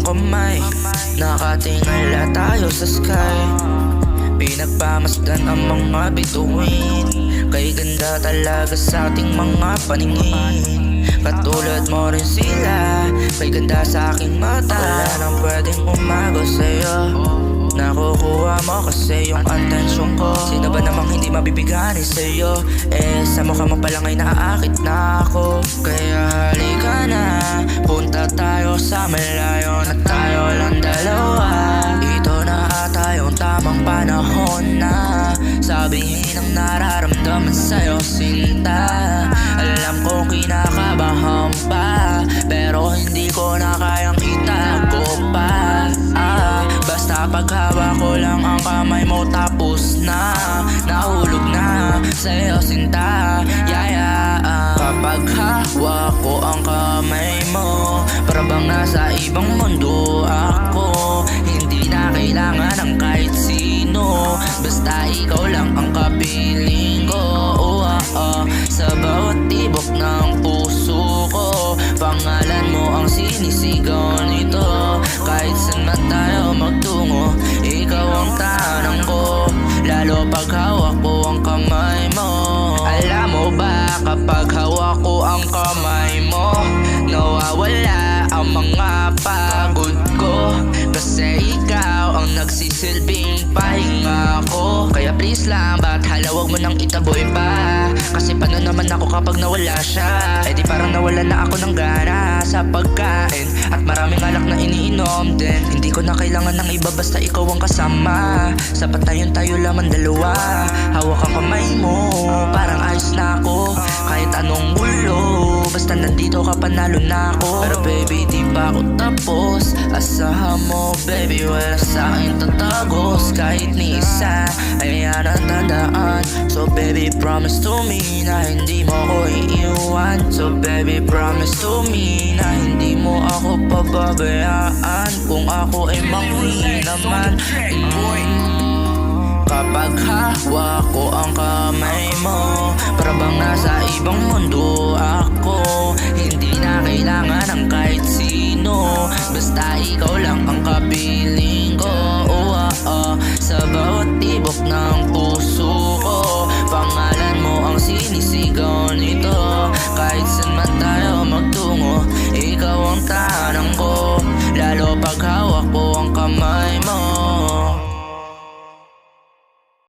iyong kamay, nakatingala tayo sa sky. Pinagpamasdan ang mga bituin, kay ganda talaga sa ating mga paningin. Katulad mo rin sila, may ganda sa aking mata. Wala nang pwedeng umago sa'yo, nakukuha mo kasi yung atensyon ko. Sino ba namang hindi mabibigani sa'yo? Sa mukha mo palang ay naaakit na ako. Kaya halika na, punta tayo sa malayo na tayo lang dalawa. Ito na ata yung tamang panahon na sabihin ang nararamdaman sa'yo, sinta. Alam kong kinakabahan pa, pero hindi ko na kayang itago pa. Basta paghawak ko lang ang kamay mo, tapos na, nahulog na sa'yo, sinta. Kapag hawak ko ang kamay mo, para bang nasa ibang mundo ako. Hindi na kailangan ng kahit sino, basta ikaw lang ang kapiling ko. Sa bawat tibok ng puso ko, pangalan mo ang sinisigaw nito. Kahit saan man tayo magtungo, ikaw ang tanang ko, lalo pag hawak ko ang kamay mo. Alam mo ba, kapag hawak ko ang kamay mo, nawawala ang mga pagod ko, kasi ikaw ang nagsisilbing pahinga ko. Kaya please lang, ba't halawag mo nang itaboy pa? Kasi paano naman ako kapag nawala siya? Di parang nawala na ako ng gana sa pagkain, at maraming alak na iniinom din. Hindi ko na kailangan ng iba, basta ikaw ang kasama. Sapat na yun, tayo lamang dalawa. Hawak ang kamay mo, parang ayos na ako. Kahit anong gulo, basta nandito ka, panalo na ako. Pero baby, di pa ako tapos. Asahan mo baby, wala sa'kin tatagos. Kahit ni isa ay ang tandaan. So baby, promise to me na hindi mo ko iiwan. So baby, promise to me na hindi mo ako pababayaan kung ako ay mangwi naman. Kapag hawak ko ang kamay mo, para bang nasa ibang mundo ako. Hindi na kailangan ng kahit sino, basta ikaw lang ang kapiling ko. Sa bawat